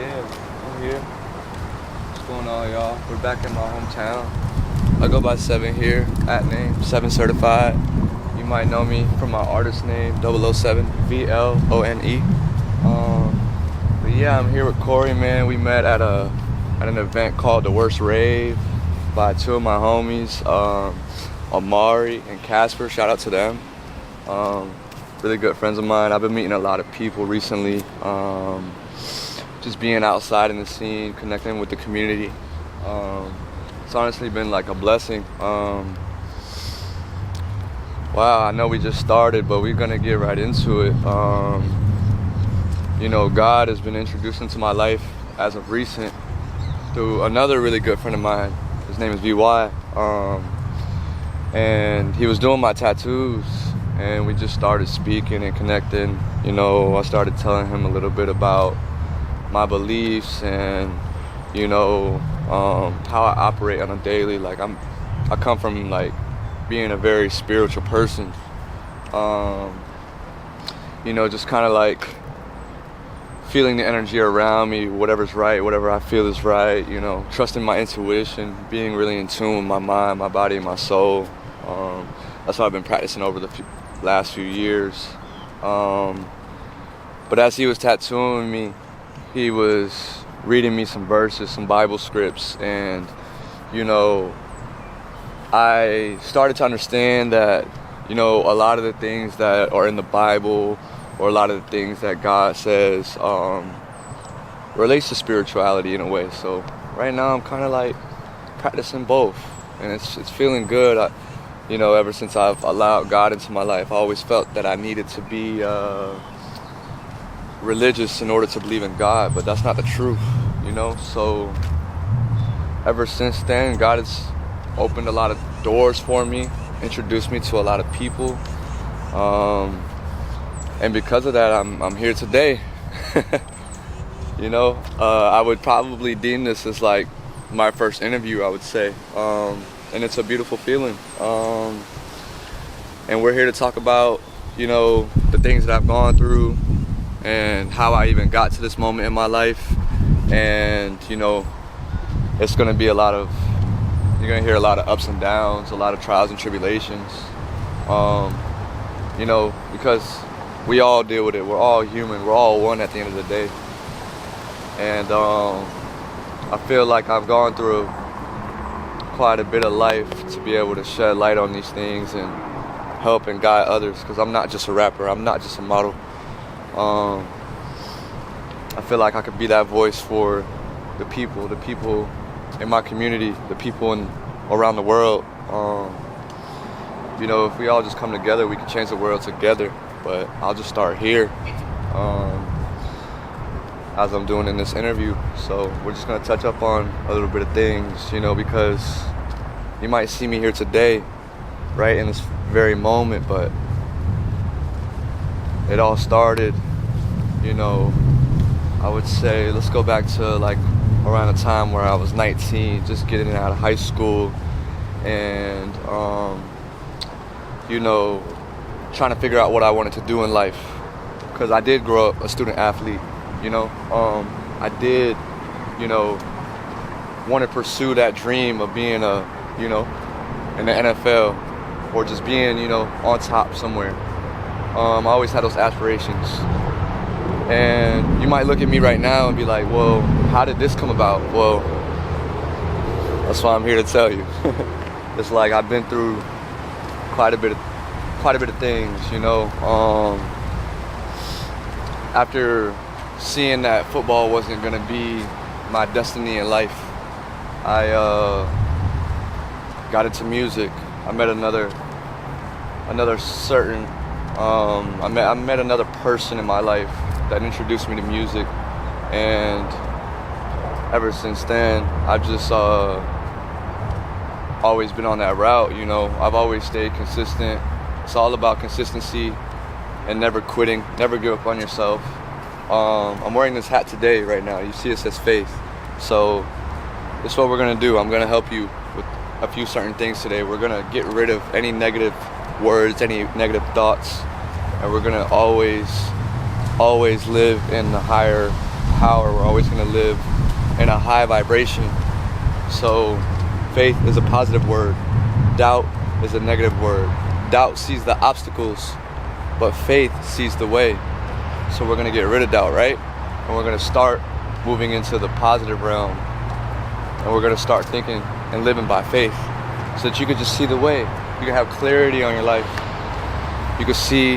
Yeah, I'm here. What's going on, y'all? We're back in my hometown. I go by 7 here, at name 7 certified. You might know me from my artist name 007VLONE. But yeah, I'm here with Corey, man. We met at an event called The Worst Rave by two of my homies, Amari and Casper. Shout out to them. Really good friends of mine. I've been meeting a lot of people recently. Just being outside in the scene, connecting with the community. It's honestly been like a blessing. Wow, I know we just started, but we're gonna get right into it. God has been introduced into my life as of recent through another really good friend of mine. His name is VY. And he was doing my tattoos, and we just started speaking and connecting. I started telling him a little bit about my beliefs and how I operate on a daily. Like I come from like being a very spiritual person. Just kind of like feeling the energy around me, whatever's right, whatever I feel is right. Trusting my intuition, being really in tune with my mind, my body, and my soul. That's what I've been practicing over the last few years. But as he was tattooing me, he was reading me some verses, some Bible scripts, and I started to understand that a lot of the things that are in the Bible, or a lot of the things that God says, relates to spirituality in a way. So right now I'm kind of like practicing both, and it's feeling good. Ever since I've allowed God into my life, I always felt that I needed to be religious in order to believe in God, but that's not the truth, So ever since then, God has opened a lot of doors for me, introduced me to a lot of people, and because of that, I'm here today. I would probably deem this as like my first interview, I would say, and it's a beautiful feeling. And we're here to talk about the things that I've gone through and how I even got to this moment in my life. And it's going to be you're going to hear a lot of ups and downs, a lot of trials and tribulations, because we all deal with it. We're all human. We're all one at the end of the day. And I feel like I've gone through quite a bit of life to be able to shed light on these things and help and guide others, because I'm not just a rapper. I'm not just a model. I feel like I could be that voice for the people in my community, the people around the world. If we all just come together, we can change the world together. But I'll just start here, as I'm doing in this interview. So we're just gonna touch up on a little bit of things, because you might see me here today, right in this very moment, but it all started, I would say, let's go back to like around the time where I was 19, just getting out of high school, and trying to figure out what I wanted to do in life, because I did grow up a student athlete. I did want to pursue that dream of being in the NFL, or just being on top somewhere. I always had those aspirations. And you might look at me right now and be like, well, how did this come about? Well, that's why I'm here to tell you. It's like I've been through quite a bit of things, After seeing that football wasn't gonna be my destiny in life, I got into music. I met another certain I met another person in my life that introduced me to music, and ever since then I've just always been on that route. I've always stayed consistent. It's all about consistency and never quitting, never give up on yourself. I'm wearing this hat today right now. You see it says faith. So this is what we're gonna do. I'm gonna help you with a few certain things today. We're gonna get rid of any negative words, any negative thoughts, and we're gonna always live in the higher power. We're always going to live in a high vibration. So faith is a positive word. Doubt is a negative word. Doubt sees the obstacles, but faith sees the way. So we're going to get rid of doubt, right? And we're going to start moving into the positive realm. And we're going to start thinking and living by faith so that you could just see the way. You can have clarity on your life. You can see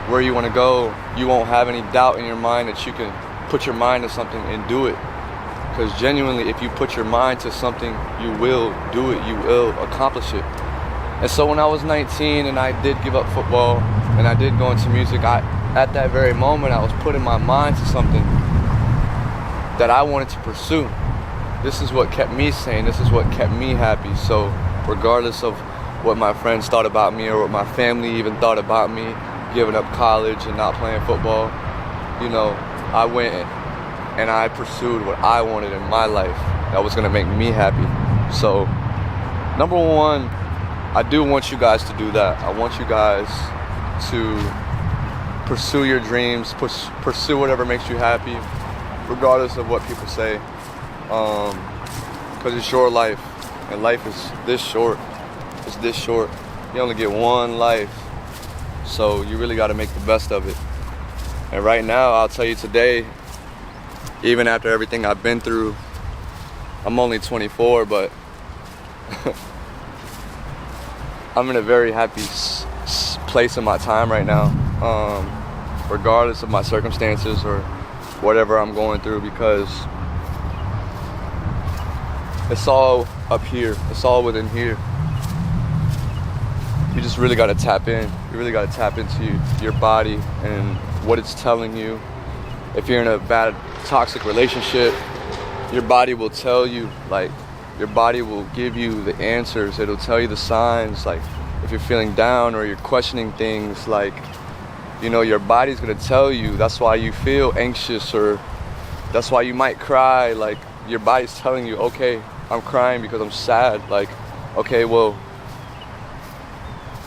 where you want to go. You won't have any doubt in your mind that you can put your mind to something and do it. Because genuinely, if you put your mind to something, you will do it. You will accomplish it. And so when I was 19 and I did give up football and I did go into music, at that very moment, I was putting my mind to something that I wanted to pursue. This is what kept me sane. This is what kept me happy. So regardless of what my friends thought about me or what my family even thought about me, giving up college and not playing football, you know, I went and I pursued what I wanted in my life that was going to make me happy. So number one, I do want you guys to do that. I want you guys to pursue your dreams, pursue whatever makes you happy, regardless of what people say, because it's your life, and life is this short. It's this short. You only get one life, so you really got to make the best of it. And right now, I'll tell you today, even after everything I've been through, I'm only 24, but I'm in a very happy place in my time right now, regardless of my circumstances or whatever I'm going through, because it's all up here. It's all within here. You just really got to tap in. You really got to tap into your body and what it's telling you. If you're in a bad, toxic relationship, your body will tell you, like, your body will give you the answers. It'll tell you the signs, like, if you're feeling down or you're questioning things, like, you know, your body's gonna tell you. That's why you feel anxious, or that's why you might cry. Like, your body's telling you, okay, I'm crying because I'm sad. Like, okay, well,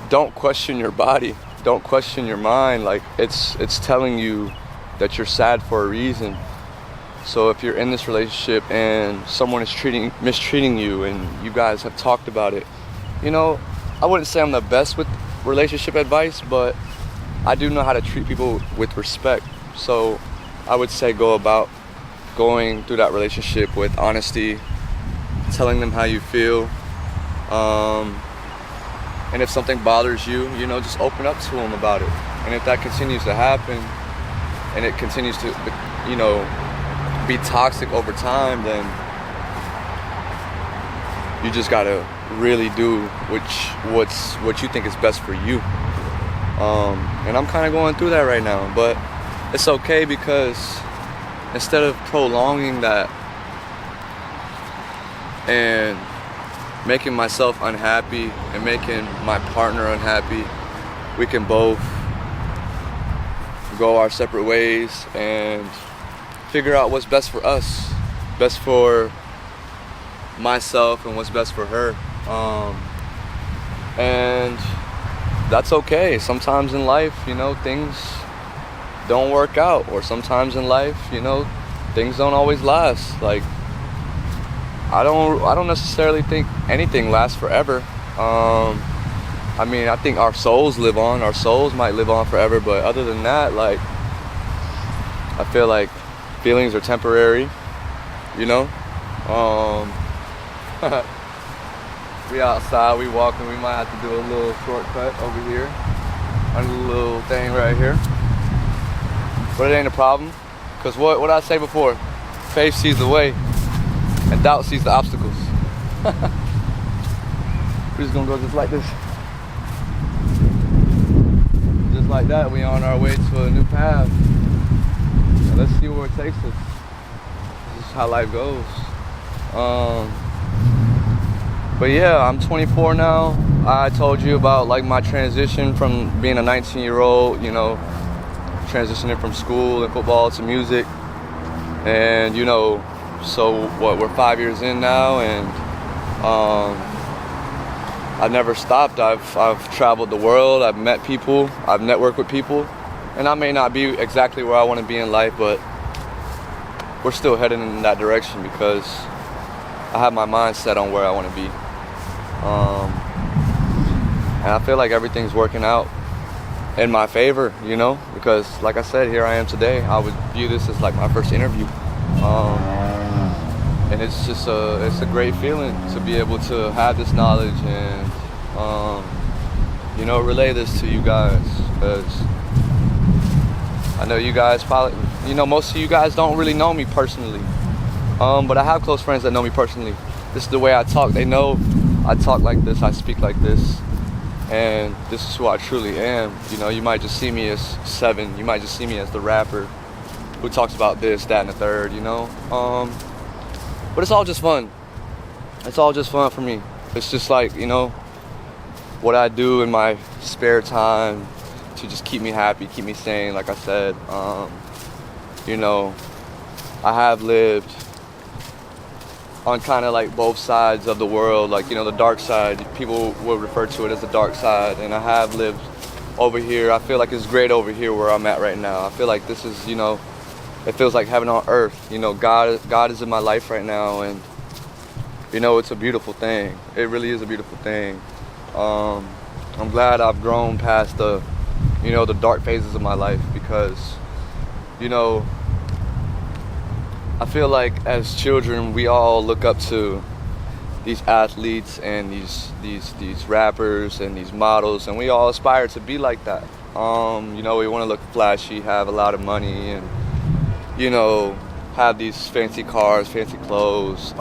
don't question your body. Don't question your mind. Like, it's telling you that you're sad for a reason. So if you're in this relationship and someone is mistreating you and you guys have talked about it, you know, I wouldn't say I'm the best with relationship advice, but I do know how to treat people with respect. So I would say go about going through that relationship with honesty, telling them how you feel. And if something bothers you, you know, just open up to them about it. And if that continues to happen and it continues to, you know, be toxic over time, then you just gotta really do what you think is best for you. And I'm kind of going through that right now, but it's okay, because instead of prolonging that and making myself unhappy and making my partner unhappy, we can both go our separate ways and figure out what's best for us, best for myself, and what's best for her. And that's okay. Sometimes in life, you know, things don't work out, or sometimes in life, you know, things don't always last. Like, I don't necessarily think anything lasts forever. I mean, I think our souls live on. Our souls might live on forever, but other than that, like, I feel like feelings are temporary, you know? We outside, we walking, we might have to do a little shortcut over here, under the little thing right here. But it ain't a problem, because what I say before, faith sees the way, and doubt sees the obstacles. We're just gonna go just like this. Just like that, we on our way to a new path. And let's see where it takes us. This is how life goes. But yeah, I'm 24 now. I told you about, like, my transition from being a 19-year-old, you know, transitioning from school and football to music. And, you know, so what, we're 5 years in now, and I've never stopped. I've traveled the world, I've met people, I've networked with people, and I may not be exactly where I want to be in life, but we're still heading in that direction because I have my mind set on where I want to be. And I feel like everything's working out in my favor, you know, because like I said, here I am today. I would view this as like my first interview. And it's just it's a great feeling to be able to have this knowledge and, you know, relay this to you guys, because I know you guys probably, you know, most of you guys don't really know me personally, but I have close friends that know me personally. This is the way I talk. They know I talk like this, I speak like this, and this is who I truly am. You know, you might just see me as Seven, you might just see me as the rapper who talks about this, that, and the third, you know. But it's all just fun. It's all just fun for me. It's just like, you know, what I do in my spare time to just keep me happy, keep me sane, like I said. You know, I have lived on kind of like both sides of the world, like, you know, the dark side. People will refer to it as the dark side, and I have lived over here. I feel like it's great over here where I'm at right now. I feel like this is, you know, it feels like heaven on earth. You know, God is in my life right now, and you know, it's a beautiful thing. It really is a beautiful thing. I'm glad I've grown past the, you know, the dark phases of my life, because, you know, I feel like as children we all look up to these athletes and these rappers and these models, and we all aspire to be like that. You know, we want to look flashy, have a lot of money, and, you know, have these fancy cars, fancy clothes.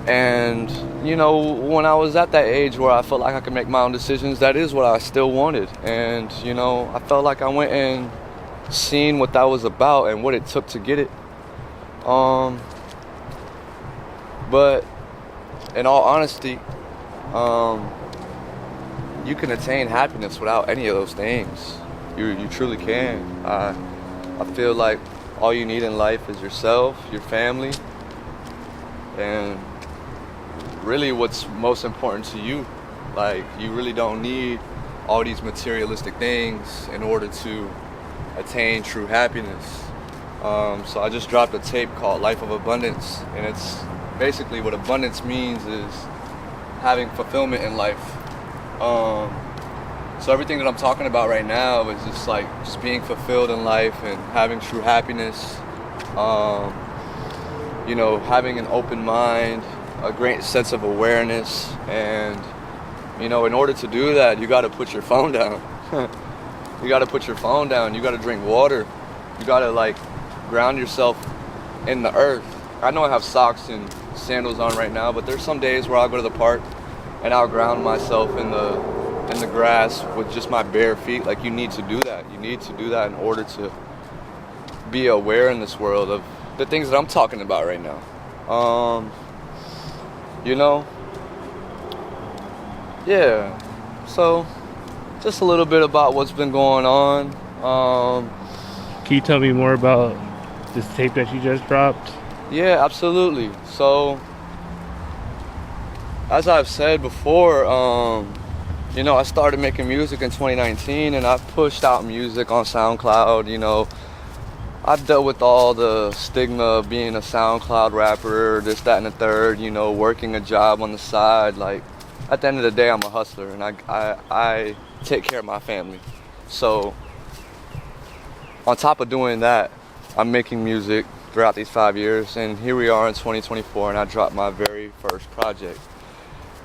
And, you know, when I was at that age where I felt like I could make my own decisions, that is what I still wanted. And, you know, I felt like I went and seen what that was about and what it took to get it. But in all honesty, you can attain happiness without any of those things. You truly can. I feel like all you need in life is yourself, your family, and really what's most important to you. Like, you really don't need all these materialistic things in order to attain true happiness. So I just dropped a tape called Life of Abundance, and it's basically what abundance means is having fulfillment in life. So everything that I'm talking about right now is just being fulfilled in life and having true happiness. You know, having an open mind, a great sense of awareness, and, you know, in order to do that, you got to put your phone down. You got to put your phone down. You got to drink water. You got to, like, ground yourself in the earth. I know I have socks and sandals on right now, but there's some days where I'll go to the park and I'll ground myself in the grass with just my bare feet. Like, you need to do that. You need to do that in order to be aware in this world of the things that I'm talking about right now. You know, yeah. So just a little bit about what's been going on. Can you tell me more about this tape that you just dropped? Yeah, absolutely. So, as I've said before, you know, I started making music in 2019, and I've pushed out music on SoundCloud. You know, I've dealt with all the stigma of being a SoundCloud rapper, this, that, and the third, you know, working a job on the side. Like, at the end of the day, I'm a hustler, and I take care of my family. So, on top of doing that, I'm making music throughout these 5 years, and here we are in 2024, and I dropped my very first project.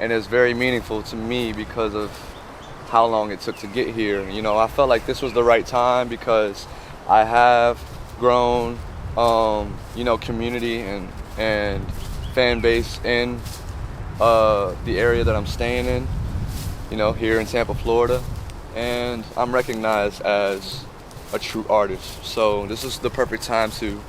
And it's very meaningful to me because of how long it took to get here. You know, I felt like this was the right time because I have grown, you know, community and fan base in the area that I'm staying in, you know, here in Tampa, Florida. And I'm recognized as a true artist. So this is the perfect time to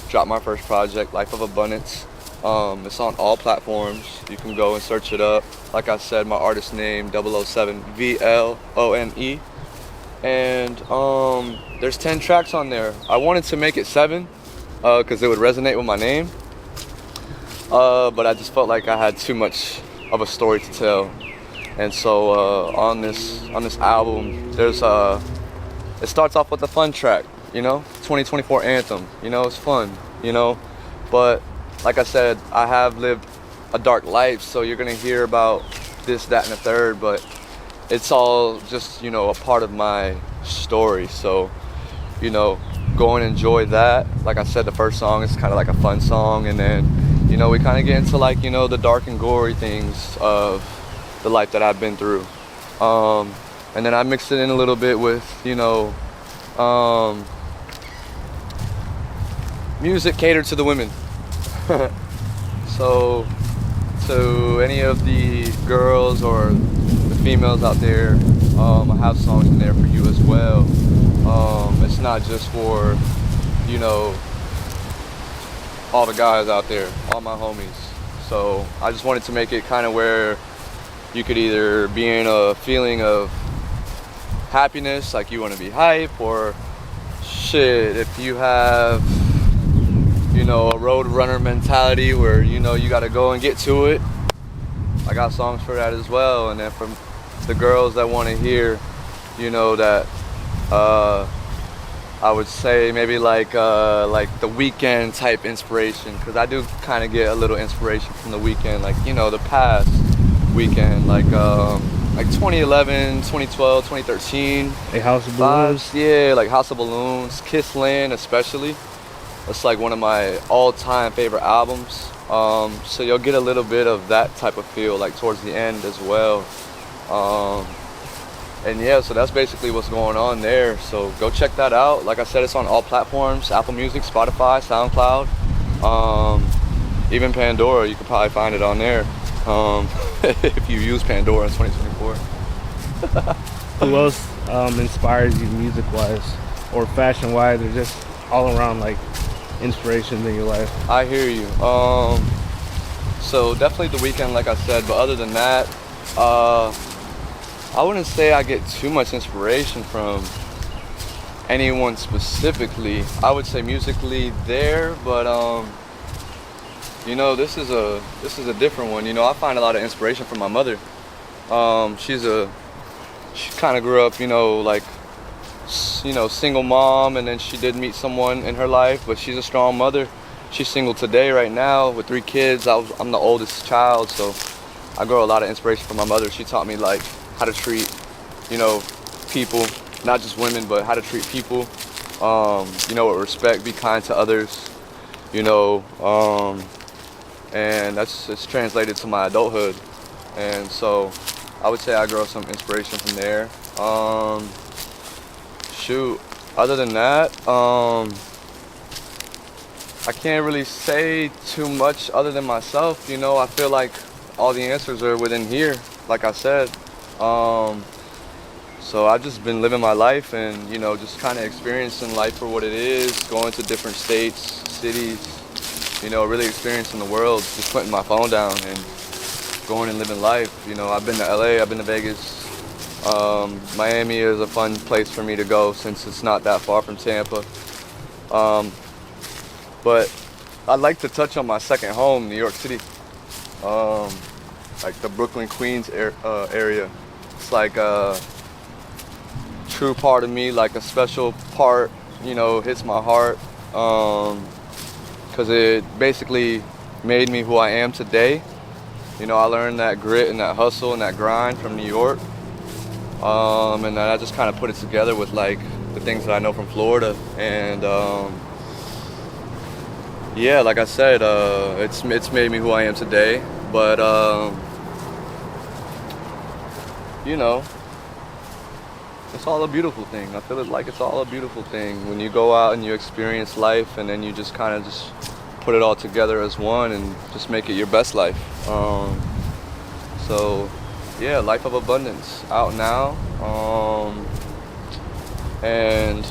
drop my first project, Life of Abundance. It's on all platforms. You can go and search it up. Like I said, my artist name, 007VLONE. And there's 10 tracks on there. I wanted to make it 7 because it would resonate with my name. But I just felt like I had too much of a story to tell. And so on this album, there's it starts off with a fun track, you know, 2024 anthem, you know, it's fun, you know, but like I said, I have lived a dark life, so you're gonna hear about this, that, and the third, but it's all just, you know, a part of my story. So, you know, go and enjoy that. Like I said, the first song is kind of like a fun song, and then, you know, we kind of get into like, you know, the dark and gory things of the life that I've been through. And then I mixed it in a little bit with, you know, music catered to the women. So to any of the girls or the females out there, I have songs in there for you as well. It's not just for, you know, all the guys out there, all my homies. So I just wanted to make it kind of where you could either be in a feeling of happiness, like you want to be hype, or shit, if you have, you know, a road runner mentality where, you know, you got to go and get to it, I got songs for that as well. And then from the girls that want to hear, you know, that I would say maybe like the weekend type inspiration, because I do kind of get a little inspiration from the weekend, like, you know, the past weekend, like 2011, 2012, 2013. Like House of Balloons? Vibes, yeah, like House of Balloons, Kiss Land especially. It's like one of my all-time favorite albums. So you'll get a little bit of that type of feel like towards the end as well. And yeah, so that's basically what's going on there. So go check that out. Like I said, it's on all platforms: Apple Music, Spotify, SoundCloud, even Pandora. You could probably find it on there if you use Pandora in 2024. Who else inspires you music-wise or fashion-wise, or just all around like inspiration in your life? I hear you. So definitely The Weeknd, like I said, but other than that, I wouldn't say I get too much inspiration from anyone specifically. I would say musically there, but you know, this is a different one. You know, I find a lot of inspiration from my mother. She kind of grew up, you know, like, you know, single mom, and then she did meet someone in her life, but she's a strong mother. She's single today right now with 3 kids. I'm the oldest child, so I grow a lot of inspiration from my mother. She taught me like how to treat, you know, people, not just women, but how to treat people, you know, with respect, be kind to others, you know, and it's translated to my adulthood. And so I would say I grow some inspiration from there. Shoot, other than that, I can't really say too much other than myself. You know, I feel like all the answers are within here, like I said. So I've just been living my life and, you know, just kind of experiencing life for what it is, going to different states, cities, you know, really experiencing the world, just putting my phone down and going and living life. You know, I've been to LA, I've been to Vegas. Miami is a fun place for me to go since it's not that far from Tampa. But I'd like to touch on my second home, New York City. Like the Brooklyn, Queens area. It's like a true part of me, like a special part, you know, hits my heart. Because it basically made me who I am today. You know, I learned that grit and that hustle and that grind from New York. And then I just kind of put it together with like the things that I know from Florida. And yeah, like I said, it's made me who I am today. But you know, it's all a beautiful thing. I feel like it's all a beautiful thing when you go out and you experience life, and then you just kind of just put it all together as one and just make it your best life. So yeah, life of abundance out now, and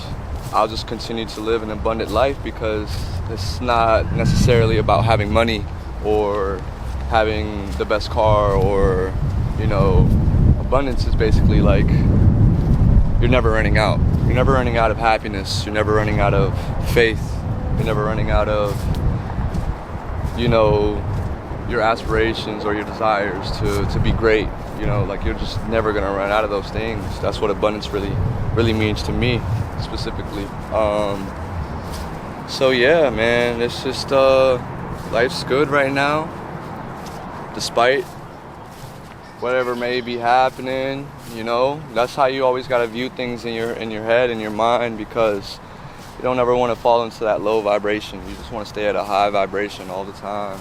I'll just continue to live an abundant life because it's not necessarily about having money or having the best car, or, you know, abundance is basically like you're never running out. You're never running out of happiness. You're never running out of faith. You're never running out of, you know, your aspirations or your desires to be great. You know, like you're just never gonna run out of those things. That's what abundance really means to me. specifically. So yeah, man, it's just life's good right now, despite whatever may be happening. You know, that's how you always gotta view things in your head, in your mind, because you don't ever want to fall into that low vibration. You just want to stay at a high vibration all the time.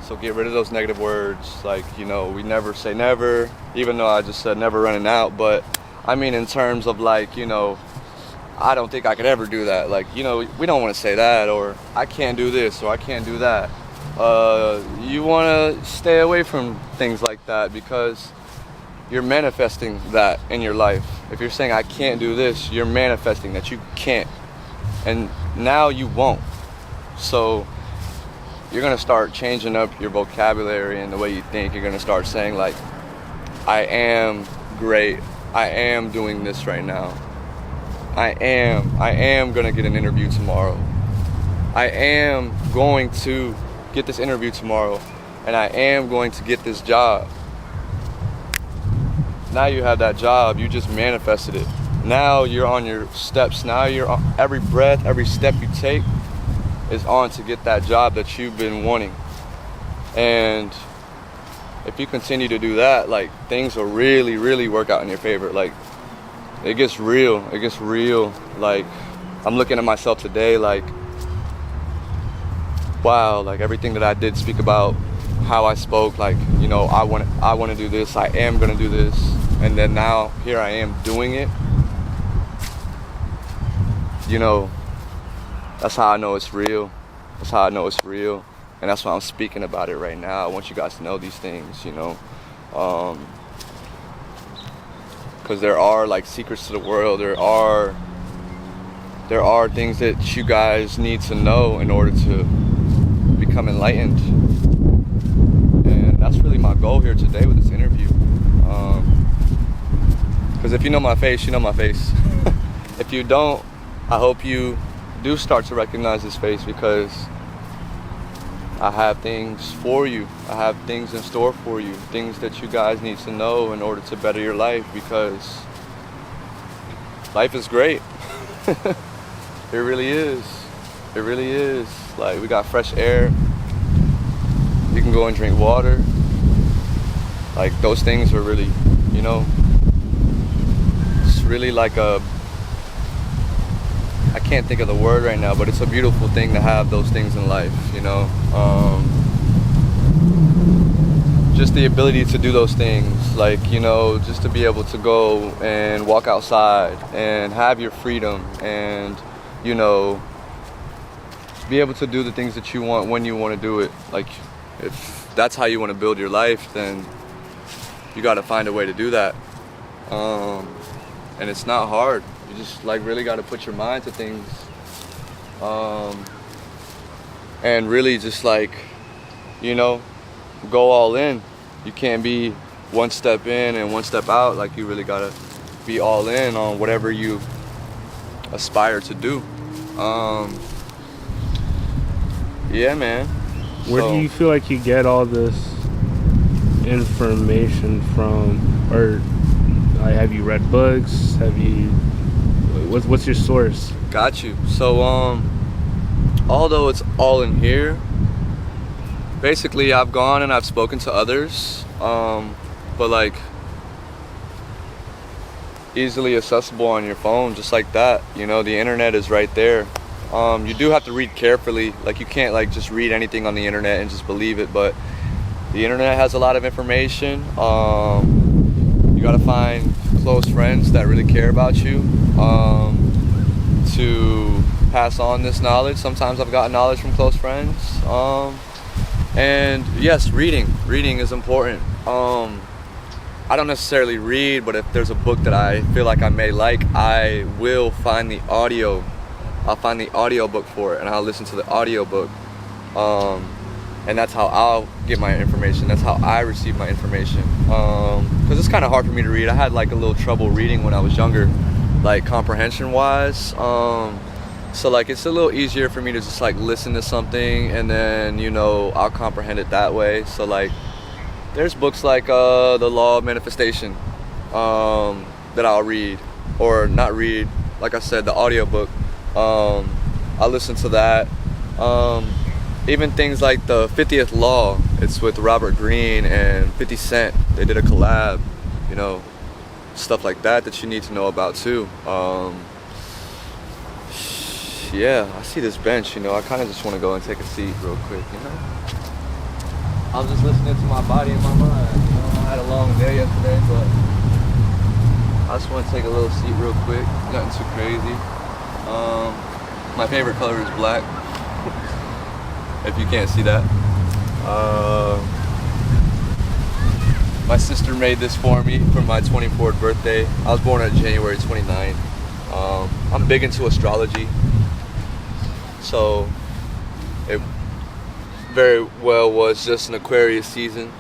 So get rid of those negative words. Like, you know, we never say never, even though I just said never running out. But I mean, in terms of like, you know, I don't think I could ever do that. Like, you know, we don't want to say that, or I can't do this, or I can't do that. You want to stay away from things like that, because you're manifesting that in your life. If you're saying I can't do this, you're manifesting that you can't, and now you won't. So you're gonna start changing up your vocabulary and the way you think. You're gonna start saying like, I am great, I am doing this right now, I am gonna get an interview tomorrow, I am going to get this interview tomorrow, and I am going to get this job. Now you have that job, you just manifested it. Now you're on your steps. Now you're on, every breath, every step you take is on to get that job that you've been wanting. And if you continue to do that, like, things will really, really work out in your favor. Like, it gets real. Like, I'm looking at myself today, like, wow, like everything that I did speak about, how I spoke, like, you know, I want to do this, I am going to do this, and then now here I am doing it. You know, that's how I know it's real. That's how I know it's real. And that's why I'm speaking about it right now. I want you guys to know these things, you know. Because there are like secrets to the world. There are things that you guys need to know in order to become enlightened. And that's really my goal here today with this interview. Because if you know my face, you know my face. If you don't, I hope you do start to recognize this face, because I have things for you. I have things in store for you. Things that you guys need to know in order to better your life, because life is great. It really is. It really is. Like, we got fresh air. You can go and drink water. Like, those things are really, you know, it's really like I can't think of the word right now, but it's a beautiful thing to have those things in life, you know. Just the ability to do those things, like, you know, just to be able to go and walk outside and have your freedom, and, you know, be able to do the things that you want when you want to do it. Like, if that's how you want to build your life, then you got to find a way to do that. And it's not hard. You just like really got to put your mind to things, and really just like, you know, go all in. You can't be one step in and one step out. Like, you really got to be all in on whatever you aspire to do. Yeah, man. Where do you feel like you get all this information from? Or like, have you read books? What's your source? Got you. So although it's all in here, basically I've gone and I've spoken to others, but like easily accessible on your phone, just like that. You know, the internet is right there. You do have to read carefully. Like, you can't like just read anything on the internet and just believe it, but the internet has a lot of information. You gotta find close friends that really care about you, to pass on this knowledge. Sometimes I've gotten knowledge from close friends. And yes, reading is important. I don't necessarily read, but if there's a book that I feel like I may like, I will find the audio. I'll find the audio book for it, and I'll listen to the audio book. And that's how I'll get my information. That's how I receive my information. Because it's kind of hard for me to read. I had like a little trouble reading when I was younger, like comprehension wise. So like, it's a little easier for me to just like listen to something, and then, you know, I'll comprehend it that way. So like, there's books like The Law of Manifestation that I'll read, or not read, like I said, the audiobook. I listened to that. Even things like the 50th Law. It's with Robert Greene and 50 Cent. They did a collab. You know, stuff like that you need to know about too. Yeah, I see this bench, you know, I kind of just want to go and take a seat real quick, you know. I'm just listening to my body and my mind, you know. I had a long day yesterday, but I just want to take a little seat real quick, nothing too crazy. My favorite color is black, if you can't see that. My sister made this for me for my 24th birthday. I was born on January 29th. I'm big into astrology. So it very well was just an Aquarius season.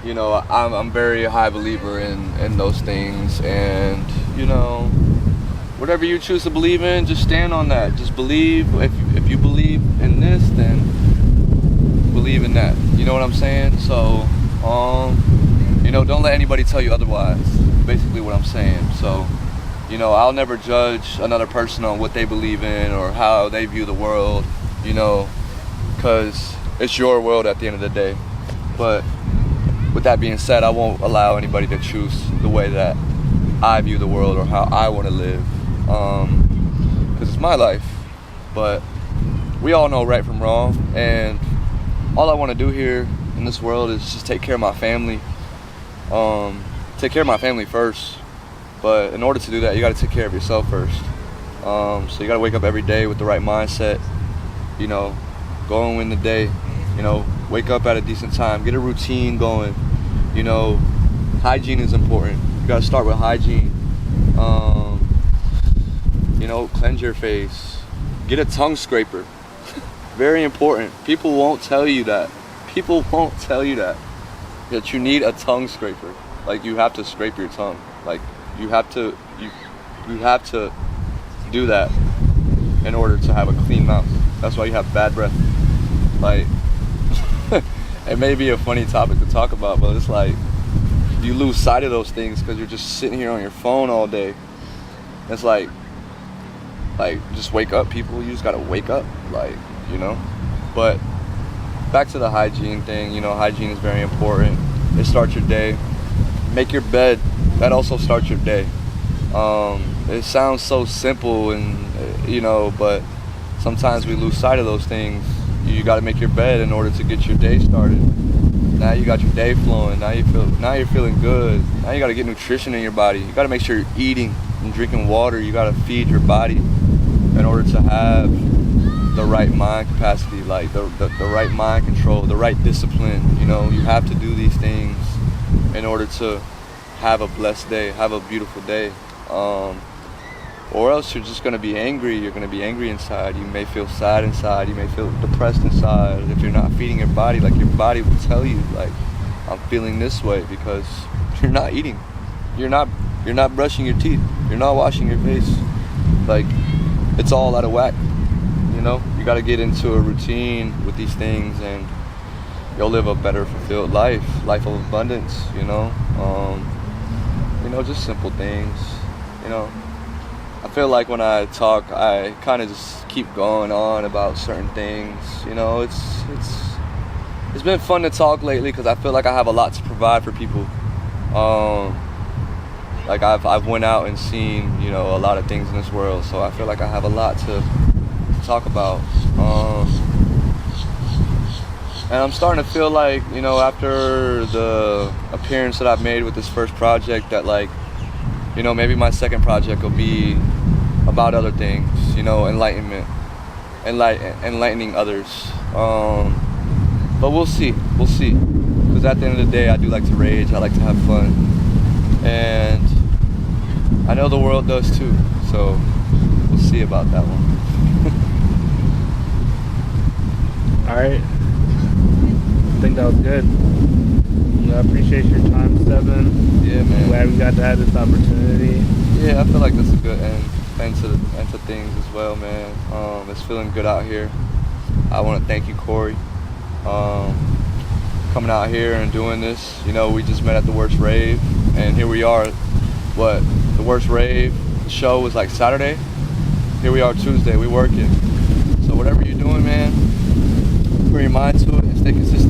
You know, I'm very high believer in those things, and you know, whatever you choose to believe in, just stand on that. Just believe. If you believe in this, then believe in that. You know what I'm saying? So, you know, don't let anybody tell you otherwise. Basically, what I'm saying. So. You know, I'll never judge another person on what they believe in or how they view the world, you know, because it's your world at the end of the day. But with that being said, I won't allow anybody to choose the way that I view the world or how I want to live, because it's my life. But we all know right from wrong, and all I want to do here in this world is just take care of my family, take care of my family first. But in order to do that, you got to take care of yourself first. So you got to wake up every day with the right mindset. You know, go and win the day. You know, wake up at a decent time. Get a routine going. You know, hygiene is important. You got to start with hygiene. You know, cleanse your face. Get a tongue scraper. Very important. People won't tell you that. People won't tell you that you need a tongue scraper. Like, you have to scrape your tongue. Like, you have to do that in order to have a clean mouth. That's why you have bad breath. Like, it may be a funny topic to talk about, but it's like you lose sight of those things because you're just sitting here on your phone all day. It's like just wake up, people. You just gotta wake up, like, you know. But back to the hygiene thing. You know, hygiene is very important. It starts your day. Make your bed. That also starts your day. It sounds so simple, and you know, but sometimes we lose sight of those things. You got to make your bed in order to get your day started. Now you got your day flowing. Now you're feeling good. Now you got to get nutrition in your body. You got to make sure you're eating and drinking water. You got to feed your body in order to have the right mind capacity, like the right mind control, the right discipline. You know, you have to do these things in order to have a blessed day, have a beautiful day, or else you're just going to be angry. You're going to be angry inside. You may feel sad inside. You may feel depressed inside. If you're not feeding your body, like, your body will tell you, like, I'm feeling this way because you're not eating. You're not brushing your teeth. You're not washing your face. Like, it's all out of whack. You know, you got to get into a routine with these things, and you'll live a better, fulfilled life of abundance. You know, just simple things. You know, I feel like when I talk, I kind of just keep going on about certain things. You know, it's been fun to talk lately because I feel like I have a lot to provide for people. Like I've went out and seen, you know, a lot of things in this world, so I feel like I have a lot to talk about. And I'm starting to feel like, you know, after the appearance that I've made with this first project, that, like, you know, maybe my second project will be about other things, you know, enlightening others. But we'll see. Because at the end of the day, I do like to rage. I like to have fun. And I know the world does too. So we'll see about that one. All right. I think that was good. I appreciate your time, Seven. Yeah, man. Glad we got to have this opportunity. Yeah, I feel like that's a good end to things as well, man. It's feeling good out here. I want to thank you, Corey, coming out here and doing this. You know, we just met at the worst rave, and here we are, what, the worst rave show was like Saturday. Here we are Tuesday, we working. So whatever you're doing, man, bring your mind to it and stay consistent.